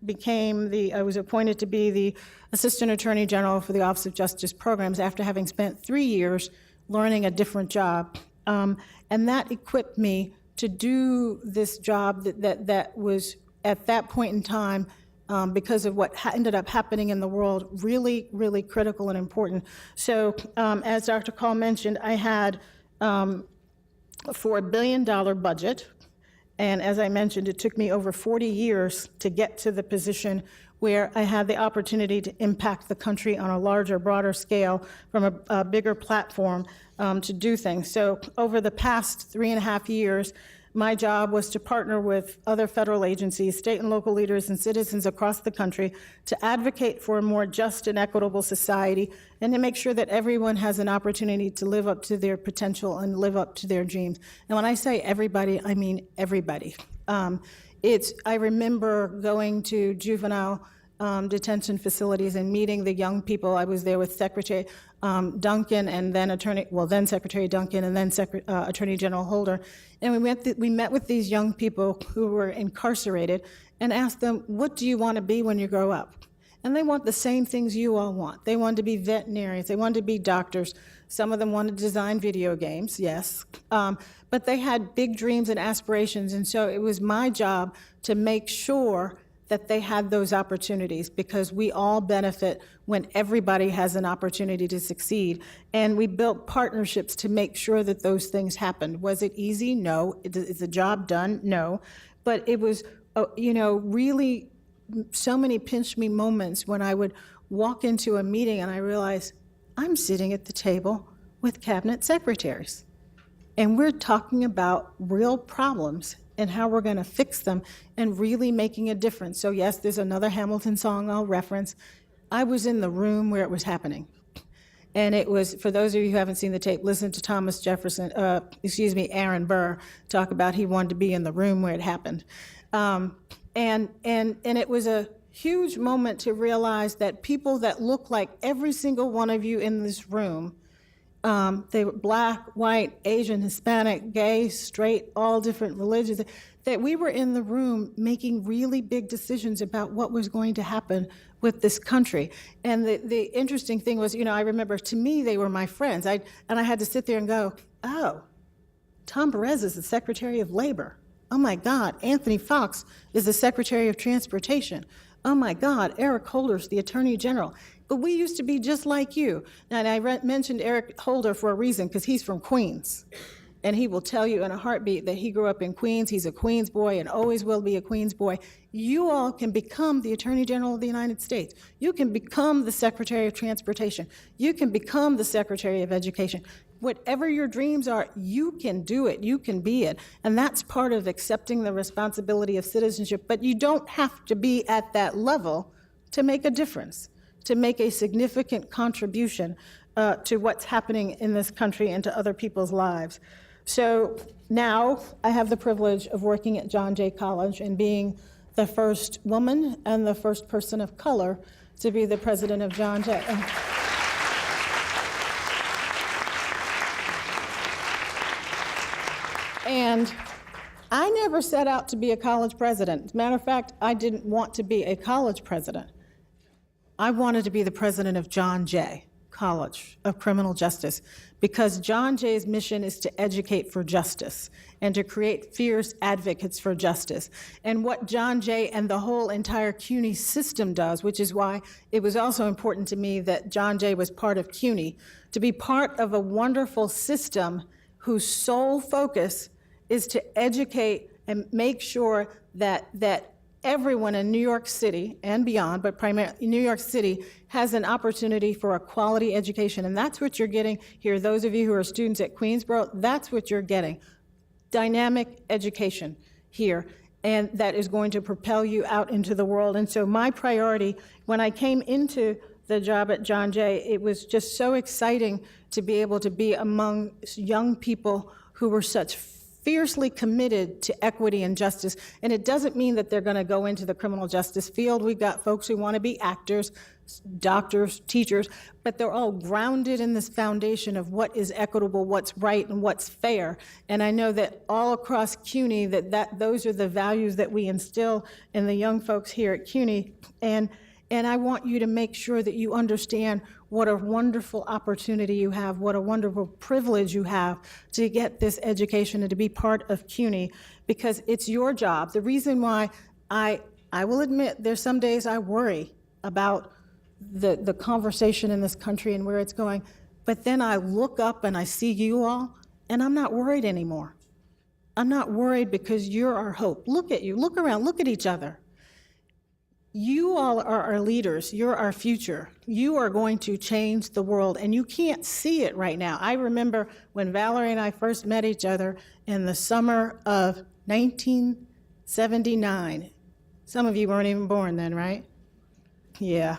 B: was appointed to be the Assistant Attorney General for the Office of Justice Programs after having spent 3 years learning a different job. And that equipped me to do this job that was, at that point in time, because of what ended up happening in the world, really, really critical and important. So as Dr. Call mentioned, I had a $4 billion budget. And as I mentioned, it took me over 40 years to get to the position where I had the opportunity to impact the country on a larger, broader scale from a bigger platform to do things. So over the past 3.5 years, my job was to partner with other federal agencies, state and local leaders, and citizens across the country to advocate for a more just and equitable society and to make sure that everyone has an opportunity to live up to their potential and live up to their dreams. And when I say everybody, I mean everybody. I remember going to juvenile detention facilities and meeting the young people. I was there with Secretary Duncan and then Secretary Duncan and then Attorney General Holder. And we met with these young people who were incarcerated and asked them, what do you want to be when you grow up? And they want the same things you all want. They wanted to be veterinarians. They wanted to be doctors. Some of them wanted to design video games, yes. But they had big dreams and aspirations. And so it was my job to make sure that they had those opportunities, because we all benefit when everybody has an opportunity to succeed. And we built partnerships to make sure that those things happened. Was it easy? No. Is the job done? No. But it was, really so many pinch me moments when I would walk into a meeting and I realized I'm sitting at the table with cabinet secretaries. And we're talking about real problems and how we're going to fix them and really making a difference. So yes, there's another Hamilton song I'll reference. I was in the room where it was happening. And it was, for those of you who haven't seen the tape, listen to Aaron Burr talk about he wanted to be in the room where it happened. And it was a huge moment to realize that people that look like every single one of you in this room, they were black, white, Asian, Hispanic, gay, straight, all different religions, that we were in the room making really big decisions about what was going to happen with this country. And the interesting thing was, I remember, to me, they were my friends. And I had to sit there and go, oh, Tom Perez is the Secretary of Labor. Oh my God, Anthony Fox is the Secretary of Transportation. Oh my God, Eric Holder's the Attorney General. But we used to be just like you. And I mentioned Eric Holder for a reason, because he's from Queens. And he will tell you in a heartbeat that he grew up in Queens. He's a Queens boy and always will be a Queens boy. You all can become the Attorney General of the United States. You can become the Secretary of Transportation. You can become the Secretary of Education. Whatever your dreams are, you can do it. You can be it. And that's part of accepting the responsibility of citizenship. But you don't have to be at that level to make a difference, to make a significant contribution to what's happening in this country and to other people's lives. So now I have the privilege of working at John Jay College and being the first woman and the first person of color to be the president of John Jay. And I never set out to be a college president. As a matter of fact, I didn't want to be a college president. I wanted to be the president of John Jay College of Criminal Justice, because John Jay's mission is to educate for justice and to create fierce advocates for justice. And what John Jay and the whole entire CUNY system does, which is why it was also important to me that John Jay was part of CUNY, to be part of a wonderful system whose sole focus is to educate and make sure that everyone in New York City and beyond, but primarily New York City, has an opportunity for a quality education. And that's what you're getting here. Those of you who are students at Queensborough, that's what you're getting. Dynamic education here. And that is going to propel you out into the world. And so my priority, when I came into the job at John Jay, it was just so exciting to be able to be among young people who were such fiercely committed to equity and justice. And it doesn't mean that they're going to go into the criminal justice field. We've got folks who want to be actors, doctors, teachers, but they're all grounded in this foundation of what is equitable, what's right, and what's fair. And I know that all across CUNY, that those are the values that we instill in the young folks here at CUNY. And I want you to make sure that you understand what a wonderful opportunity you have, what a wonderful privilege you have to get this education and to be part of CUNY, because it's your job. The reason why I will admit there's some days I worry about the conversation in this country and where it's going, but then I look up and I see you all, and I'm not worried anymore. I'm not worried because you're our hope. Look at you, look around, look at each other. You all are our leaders. You're our future. You are going to change the world, and you can't see it right now. I remember when Valerie and I first met each other in the summer of 1979. Some of you weren't even born then, right? Yeah,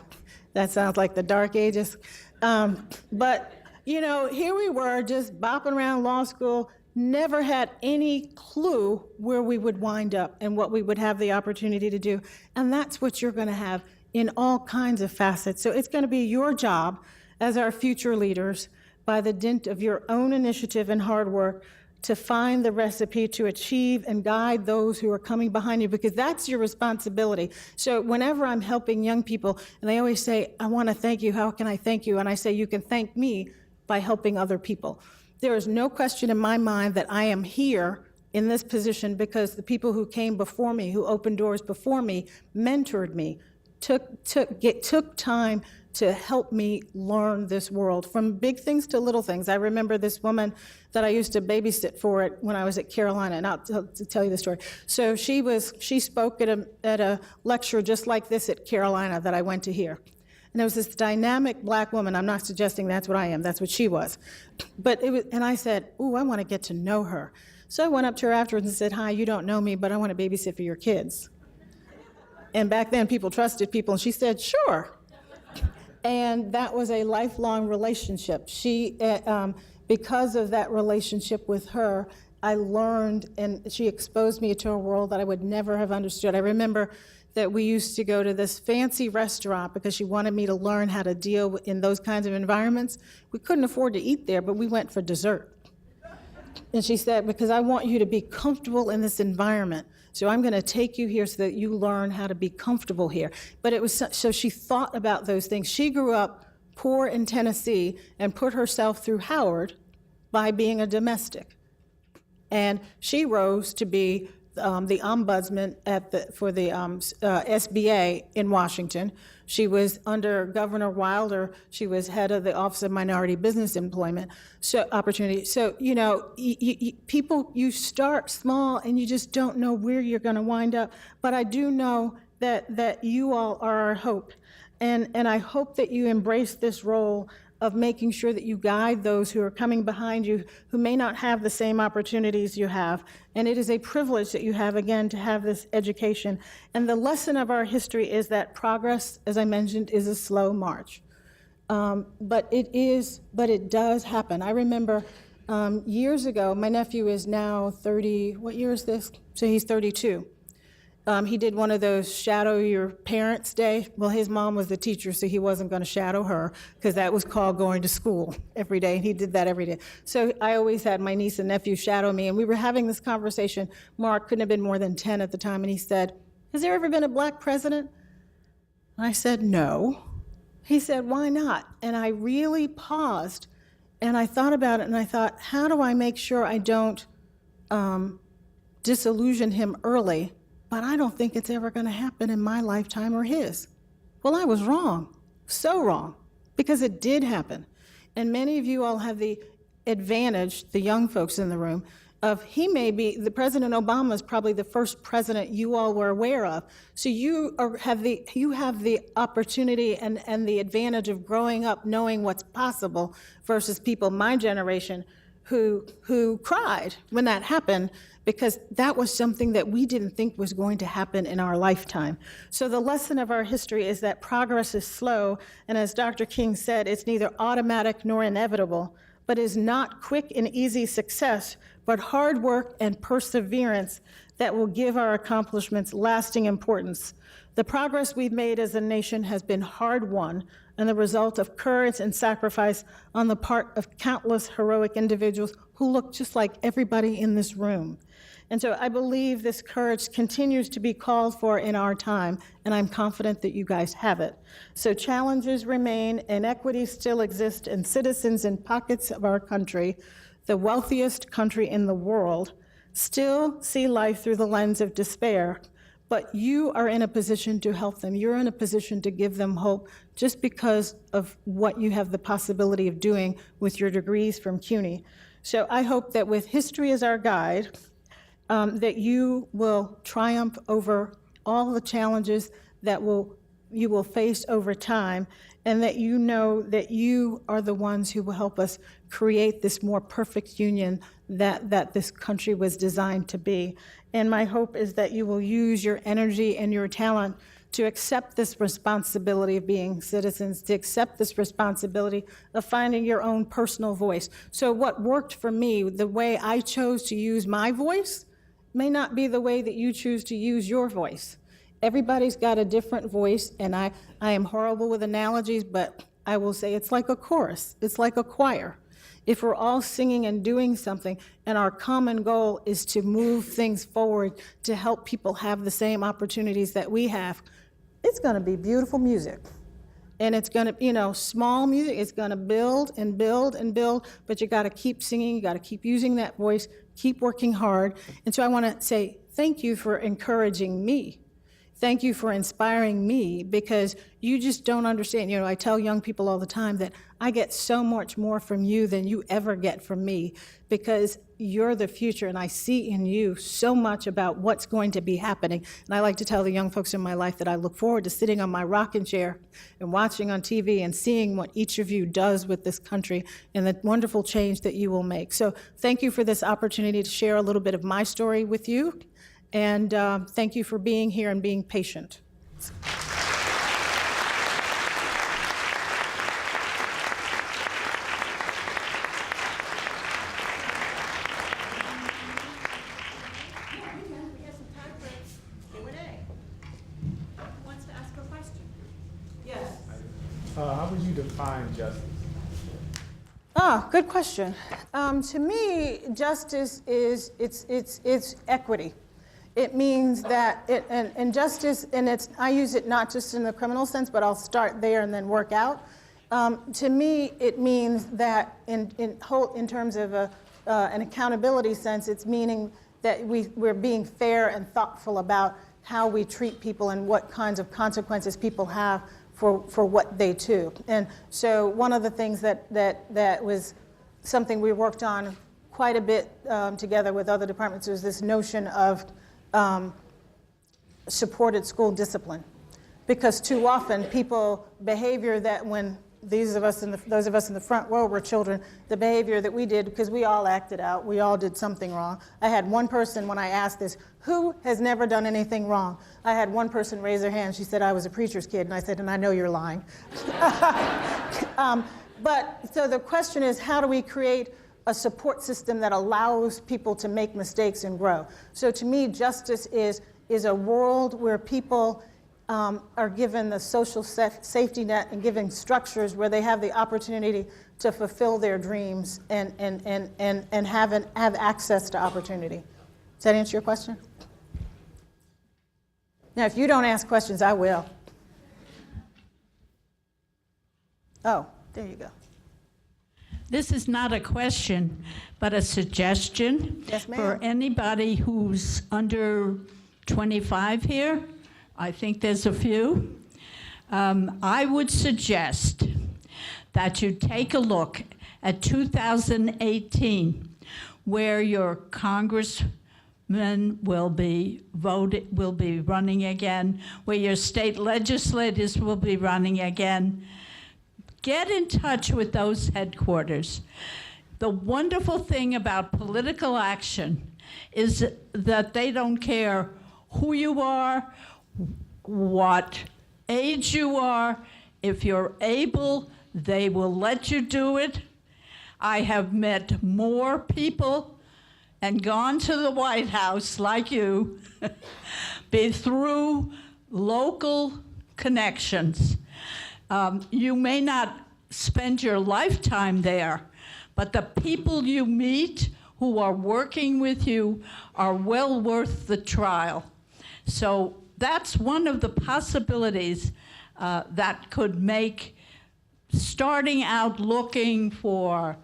B: that sounds like the dark ages. But, you know, here we were just bopping around law school, never had any clue where we would wind up and what we would have the opportunity to do. And that's what you're going to have in all kinds of facets. So it's going to be your job as our future leaders, by the dint of your own initiative and hard work, to find the recipe to achieve and guide those who are coming behind you, because that's your responsibility. So whenever I'm helping young people, and they always say, I want to thank you, how can I thank you? And I say, you can thank me by helping other people. There is no question in my mind that I am here in this position because the people who came before me, who opened doors before me, mentored me, took time to help me learn this world, from big things to little things. I remember this woman that I used to babysit for it when I was at Carolina, and I'll tell you the story. So she spoke at a lecture just like this at Carolina that I went to hear. And there was this dynamic black woman. I'm not suggesting that's what I am. That's what she was. But it was, and I said, ooh, I want to get to know her. So I went up to her afterwards and said, hi, you don't know me, but I want to babysit for your kids. And back then, people trusted people, and she said, sure. And that was a lifelong relationship. She, because of that relationship with her, I learned, and she exposed me to a world that I would never have understood. I remember that we used to go to this fancy restaurant because she wanted me to learn how to deal in those kinds of environments. We couldn't afford to eat there, but we went for dessert. And she said, because I want you to be comfortable in this environment, so I'm going to take you here so that you learn how to be comfortable here. But it was so she thought about those things. She grew up poor in Tennessee and put herself through Howard by being a domestic. And she rose to be the ombudsman for the SBA in Washington. She was under Governor Wilder. She was head of the Office of Minority Business Employment Opportunity. So, you know, people, you start small and you just don't know where you're going to wind up. But I do know that you all are our hope. And I hope that you embrace this role of making sure that you guide those who are coming behind you who may not have the same opportunities you have. And it is a privilege that you have, again, to have this education. And the lesson of our history is that progress, as I mentioned, is a slow march. But it does happen. I remember years ago, my nephew is now 30, what year is this? So he's 32. He did one of those shadow your parents day. Well, his mom was the teacher, so he wasn't going to shadow her because that was called going to school every day, and he did that every day. So I always had my niece and nephew shadow me, and we were having this conversation. Mark couldn't have been more than 10 at the time, and he said, has there ever been a black president? And I said, no. He said, why not? And I really paused, and I thought about it, and I thought, how do I make sure I don't disillusion him early? But I don't think it's ever going to happen in my lifetime or his. Well, I was wrong, so wrong, because it did happen. And many of you all have the advantage, the young folks in the room, of the President Obama is probably the first president you all were aware of. So you have the opportunity and the advantage of growing up knowing what's possible versus people my generation who cried when that happened, because that was something that we didn't think was going to happen in our lifetime. So the lesson of our history is that progress is slow, and as Dr. King said, it's neither automatic nor inevitable, but is not quick and easy success, but hard work and perseverance that will give our accomplishments lasting importance. The progress we've made as a nation has been hard-won and the result of courage and sacrifice on the part of countless heroic individuals who look just like everybody in this room. And so I believe this courage continues to be called for in our time, and I'm confident that you guys have it. So challenges remain, inequities still exist, and citizens in pockets of our country, the wealthiest country in the world, still see life through the lens of despair. But you are in a position to help them. You're in a position to give them hope just because of what you have the possibility of doing with your degrees from CUNY. So I hope that with history as our guide, that you will triumph over all the challenges that you will face over time, and that you know that you are the ones who will help us create this more perfect union that this country was designed to be. And my hope is that you will use your energy and your talent to accept this responsibility of being citizens, to accept this responsibility of finding your own personal voice. So what worked for me, the way I chose to use my voice, may not be the way that you choose to use your voice. Everybody's got a different voice, and I am horrible with analogies, but I will say it's like a chorus, it's like a choir. If we're all singing and doing something, and our common goal is to move things forward to help people have the same opportunities that we have, it's gonna be beautiful music. And it's gonna, small music, it's gonna build and build and build, but you gotta keep singing, you gotta keep using that voice, keep working hard. And so I wanna say thank you for encouraging me. Thank you for inspiring me, because you just don't understand. I tell young people all the time that I get so much more from you than you ever get from me, because you're the future, and I see in you so much about what's going to be happening. And I like to tell the young folks in my life that I look forward to sitting on my rocking chair and watching on TV and seeing what each of you does with this country and the wonderful change that you will make. So thank you for this opportunity to share a little bit of my story with you. And thank you for being here and being patient.
C: How would you define justice?
B: Good question. To me, justice is it's equity. It means that and justice, and I use it not just in the criminal sense, but I'll start there and then work out. To me, it means that in terms of an accountability sense, it's meaning that we're being fair and thoughtful about how we treat people and what kinds of consequences people have for what they do. And so one of the things that was something we worked on quite a bit together with other departments was this notion of supported school discipline, because too often behavior that when those of us in the front row were children, the behavior that we did, because we all acted out, we all did something wrong. I had one person, when I asked this, who has never done anything wrong? I had one person raise their hand. She said, I was a preacher's kid. And I said, and I know you're lying. So the question is, how do we create a support system that allows people to make mistakes and grow? So to me, justice is a world where people are given the social safety net and given structures where they have the opportunity to fulfill their dreams and have access to opportunity. Does that answer your question? Now, if you don't ask questions, I will. Oh, there you go.
D: This is not a question, but a suggestion.
B: Yes, ma'am.
D: For anybody who's under 25 here. I think there's a few. I would suggest that you take a look at 2018, where your congressmen will be running again, where your state legislators will be running again. Get in touch with those headquarters. The wonderful thing about political action is that they don't care who you are, what age you are. If you're able, they will let you do it. I have met more people and gone to the White House like you through local connections. You may not spend your lifetime there, but the people you meet who are working with you are well worth the trial. So that's one of the possibilities that could make starting out looking for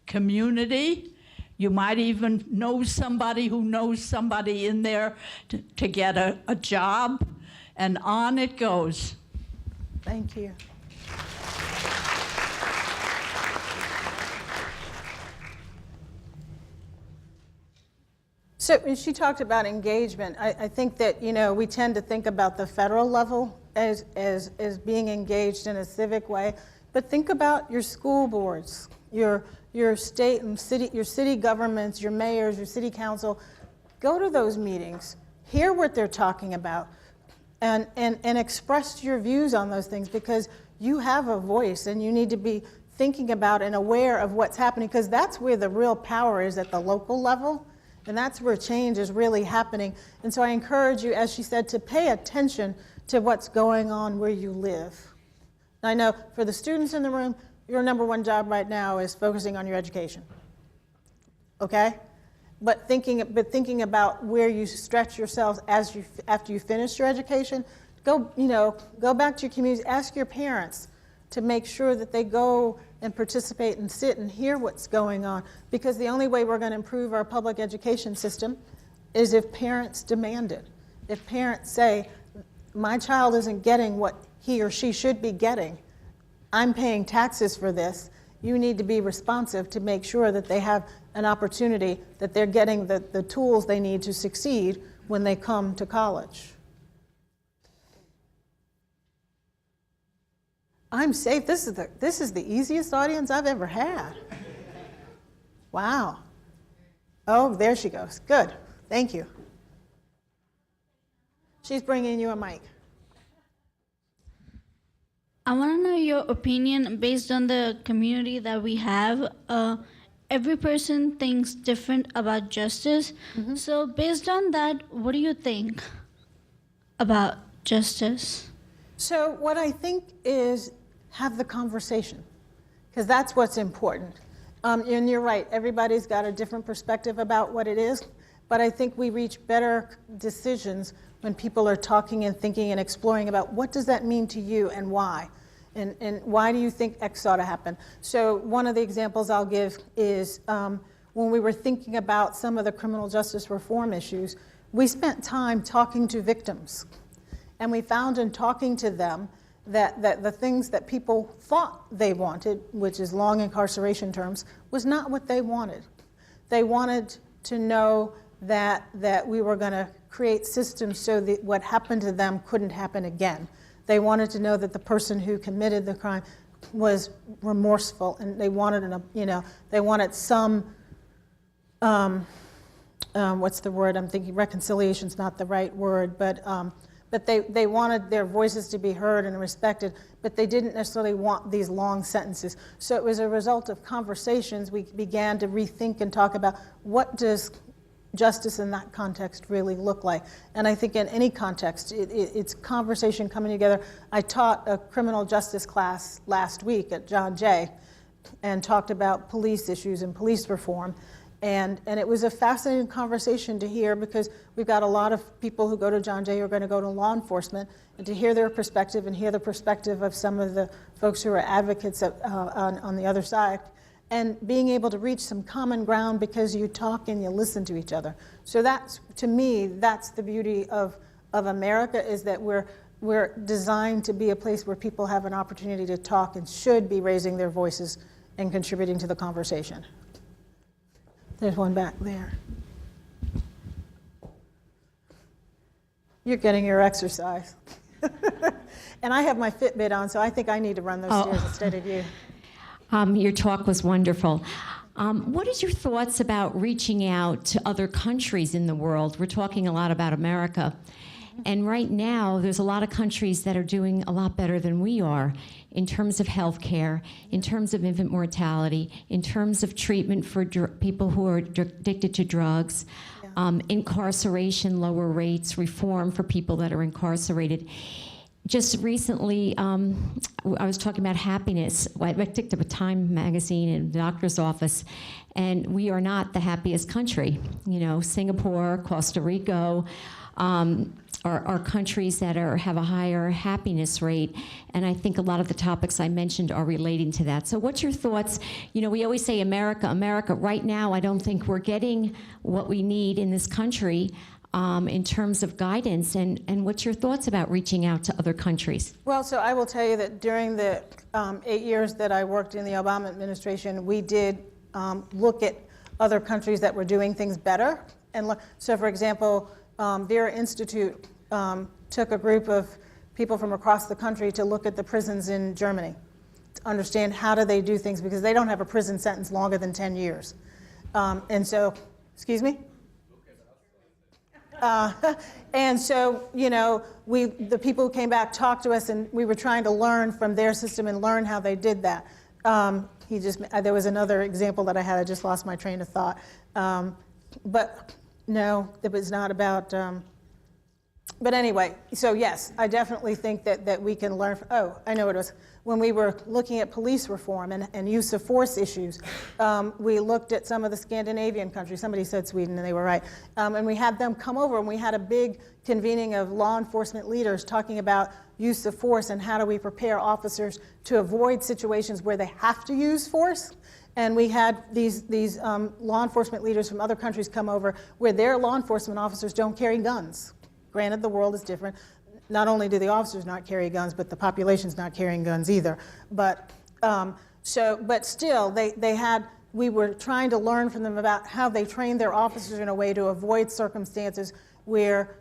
D: community. You might even know somebody who knows somebody in there to get a job, and on it goes.
B: Thank you. So she talked about engagement. I think that, we tend to think about the federal level as being engaged in a civic way, but think about your school boards, your state and city, your city governments, your mayors, your city council. Go to those meetings, hear what they're talking about, and express your views on those things, because you have a voice and you need to be thinking about and aware of what's happening, because that's where the real power is, at the local level, and that's where change is really happening. And so I encourage you, as she said, to pay attention to what's going on where you live. I know for the students in the room, your number one job right now is focusing on your education, okay? But thinking about where you stretch yourselves after you finish your education. Go back to your communities, ask your parents to make sure that they go and participate and sit and hear what's going on, because the only way we're going to improve our public education system is if parents demand it. If parents say, my child isn't getting what he or she should be getting, I'm paying taxes for this, you need to be responsive to make sure that they have an opportunity, that they're getting the tools they need to succeed when they come to college. I'm safe. This is the easiest audience I've ever had. Wow. Oh, there she goes. Good. Thank you. She's bringing you a mic.
E: I want to know your opinion based on the community that we have. Every person thinks different about justice. Mm-hmm. So based on that, what do you think about justice?
B: So what I think is have the conversation, because that's what's important. And you're right, everybody's got a different perspective about what it is, but I think we reach better decisions when people are talking and thinking and exploring about what does that mean to you and why. And why do you think X ought to happen? So one of the examples I'll give is when we were thinking about some of the criminal justice reform issues, we spent time talking to victims. And we found in talking to them that the things that people thought they wanted, which is long incarceration terms, was not what they wanted. They wanted to know that we were going to create systems so that what happened to them couldn't happen again. They wanted to know that the person who committed the crime was remorseful, and they wanted they wanted some what's the word I'm thinking? Reconciliation's not the right word, but they wanted their voices to be heard and respected, but they didn't necessarily want these long sentences. So it was a result of conversations we began to rethink and talk about what does justice in that context really look like. And I think in any context, it's conversation coming together. I taught a criminal justice class last week at John Jay and talked about police issues and police reform. And it was a fascinating conversation to hear, because we've got a lot of people who go to John Jay who are going to go to law enforcement, and to hear their perspective and hear the perspective of some of the folks who are advocates on the other side, and being able to reach some common ground because you talk and you listen to each other. So that's, to me, that's the beauty of America, is that we're designed to be a place where people have an opportunity to talk and should be raising their voices and contributing to the conversation. There's one back there. You're getting your exercise. And I have my Fitbit on, so I think I need to run those stairs instead of you.
F: Your talk was wonderful. What is your thoughts about reaching out to other countries in the world? We're talking a lot about America. And right now, there's a lot of countries that are doing a lot better than we are in terms of health care, in terms of infant mortality, in terms of treatment for people who are addicted to drugs, incarceration, lower rates, reform for people that are incarcerated. Just recently, I was talking about happiness. I picked up a Time magazine in the doctor's office, and we are not the happiest country. You know, Singapore, Costa Rica, are countries that have a higher happiness rate, and I think a lot of the topics I mentioned are relating to that. So what's your thoughts? You know, we always say America, America. Right now, I don't think we're getting what we need in this country in terms of guidance, and what's your thoughts about reaching out to other countries?
B: Well, so I will tell you that during the 8 years that I worked in the Obama administration, we did look at other countries that were doing things better. And so, for example, Vera Institute took a group of people from across the country to look at the prisons in Germany, to understand how do they do things, because they don't have a prison sentence longer than 10 years. And so, excuse me? And so, you know, the people who came back talked to us, and we were trying to learn from their system and learn how they did that. There was another example that I had, I just lost my train of thought. But no, it was not about, but anyway, so yes, I definitely think that we can learn from, oh, I know what it was. When we were looking at police reform and use of force issues, we looked at some of the Scandinavian countries. Somebody said Sweden, and they were right. And we had them come over, and we had a big convening of law enforcement leaders talking about use of force and how do we prepare officers to avoid situations where they have to use force. And we had these law enforcement leaders from other countries come over where their law enforcement officers don't carry guns. Granted, the world is different. Not only do the officers not carry guns, but the population's not carrying guns either. But but still, we were trying to learn from them about how they trained their officers in a way to avoid circumstances where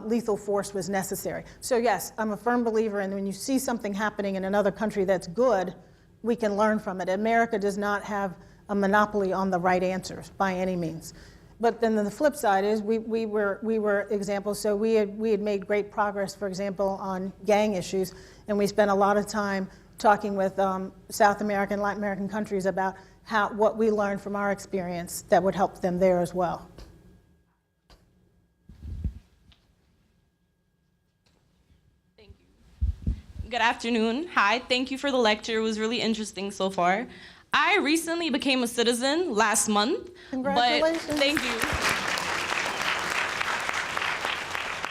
B: lethal force was necessary. So yes, I'm a firm believer in when you see something happening in another country that's good, we can learn from it. America does not have a monopoly on the right answers by any means. But then the flip side is we were examples. So we had made great progress, for example, on gang issues, and we spent a lot of time talking with South American, Latin American countries about what we learned from our experience that would help them there as well.
G: Thank you. Good afternoon. Hi, thank you for the lecture. It was really interesting so far. I recently became a citizen last month.
B: Congratulations.
G: But thank you.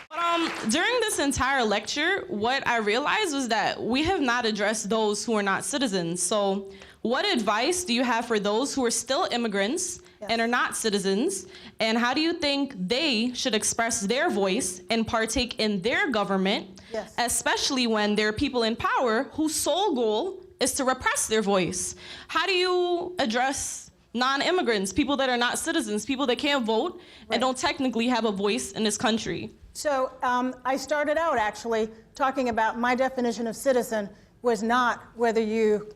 G: But, during this entire lecture, what I realized was that we have not addressed those who are not citizens. So what advice do you have for those who are still immigrants and are not citizens? And how do you think they should express their voice and partake in their government, especially when there are people in power whose sole goal is to repress their voice? How do you address non-immigrants, people that are not citizens, people that can't vote and don't technically have a voice in this country?
B: So I started out actually talking about my definition of citizen was not whether you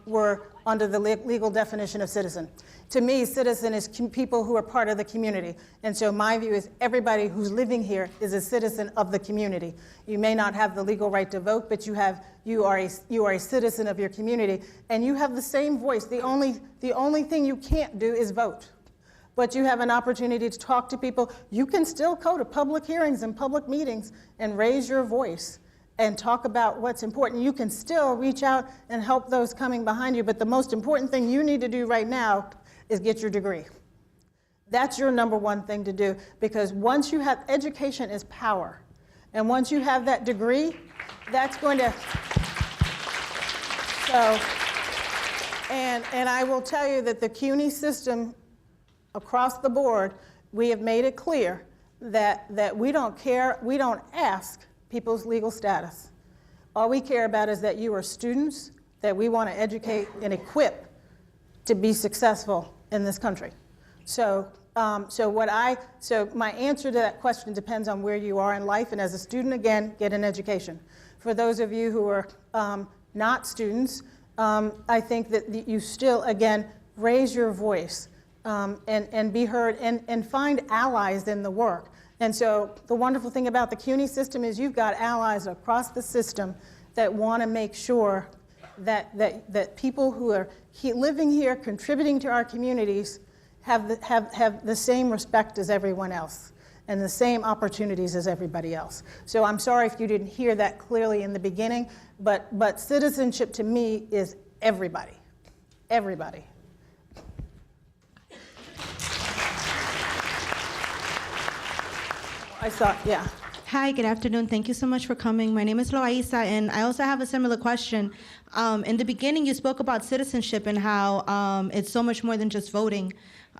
B: were under the legal definition of citizen. To me, citizen is people who are part of the community. And so my view is everybody who's living here is a citizen of the community. You may not have the legal right to vote, but you are a citizen of your community, and you have the same voice. The only thing you can't do is vote. But you have an opportunity to talk to people. You can still go to public hearings and public meetings and raise your voice and talk about what's important. You can still reach out and help those coming behind you, but the most important thing you need to do right now is get your degree. That's your number one thing to do, because once you have, education is power. And once you have that degree, that's going to, so, and I will tell you that the CUNY system across the board, we have made it clear that we don't care, we don't ask people's legal status. All we care about is that you are students that we want to educate and equip to be successful in this country. So my answer to that question depends on where you are in life, and as a student, again, get an education. For those of you who are not students, I think that you still, again, raise your voice and be heard and find allies in the work. And so the wonderful thing about the CUNY system is you've got allies across the system that want to make sure that people who are living here, contributing to our communities, have the same respect as everyone else and the same opportunities as everybody else. So I'm sorry if you didn't hear that clearly in the beginning, but citizenship to me is everybody, everybody. I thought, yeah.
H: Hi, good afternoon. Thank you so much for coming. My name is Loaisa, and I also have a similar question. In the beginning, you spoke about citizenship and how it's so much more than just voting.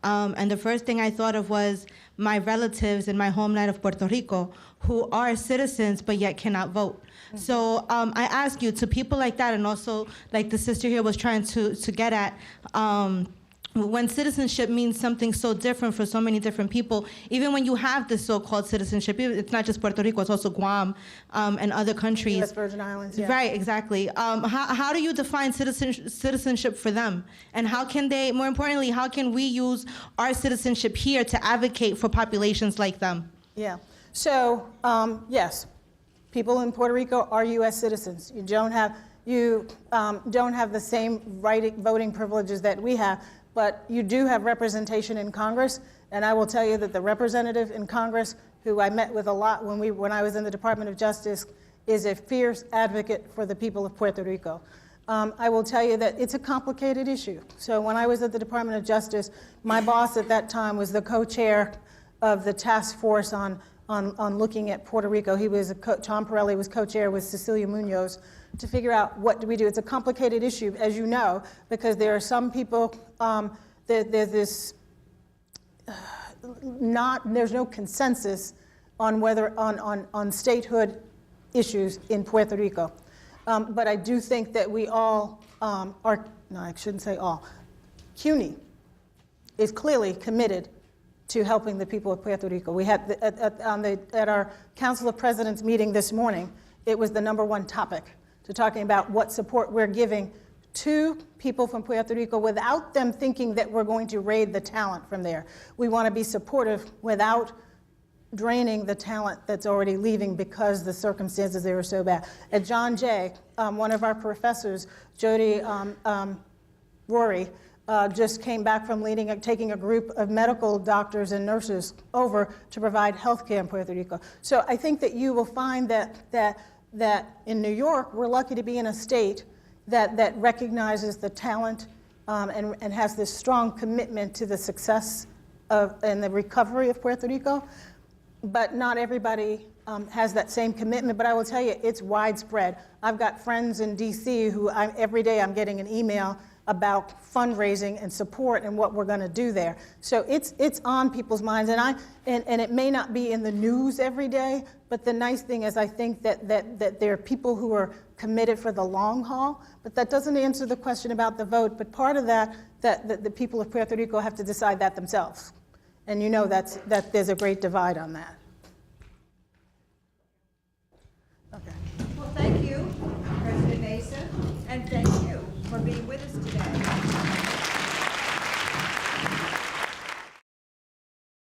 H: And the first thing I thought of was my relatives in my homeland of Puerto Rico who are citizens but yet cannot vote. Mm-hmm. So I ask you, to people like that, and also like the sister here was trying to get at, when citizenship means something so different for so many different people, even when you have this so-called citizenship, it's not just Puerto Rico, it's also Guam and other countries.
B: U.S. Virgin Islands, yeah.
H: Right, exactly. How do you define citizenship for them? And how can they, more importantly, how can we use our citizenship here to advocate for populations like them?
B: Yeah. So, yes, people in Puerto Rico are U.S. citizens. You don't have the same voting privileges that we have, but you do have representation in Congress. And I will tell you that the representative in Congress, who I met with a lot when I was in the Department of Justice, is a fierce advocate for the people of Puerto Rico. I will tell you that it's a complicated issue. So when I was at the Department of Justice, my boss at that time was the co-chair of the task force on looking at Puerto Rico. He was Tom Pirelli was co-chair with Cecilia Munoz to figure out what do we do. It's a complicated issue, as you know, because there are some people, there's no consensus on whether on statehood issues in Puerto Rico. But I do think that we all no, I shouldn't say all. CUNY is clearly committed to helping the people of Puerto Rico. We had at our Council of Presidents meeting this morning, it was the #1 topic, to talking about what support we're giving to people from Puerto Rico without them thinking that we're going to raid the talent from there. We want to be supportive without draining the talent that's already leaving because the circumstances there are so bad. At John Jay, one of our professors, Jody Rory, just came back from taking a group of medical doctors and nurses over to provide health care in Puerto Rico. So I think that you will find that in New York, we're lucky to be in a state that recognizes the talent and has this strong commitment to the success and the recovery of Puerto Rico. But not everybody has that same commitment. But I will tell you, it's widespread. I've got friends in DC who every day I'm getting an email about fundraising and support and what we're going to do there. So it's on people's minds, and it may not be in the news every day, but the nice thing is I think that there are people who are committed for the long haul, but that doesn't answer the question about the vote. But part of that the people of Puerto Rico have to decide that themselves, and you know that there's a great divide on that. Okay.
A: Well, thank you, President Mason, and thank you for being with us today.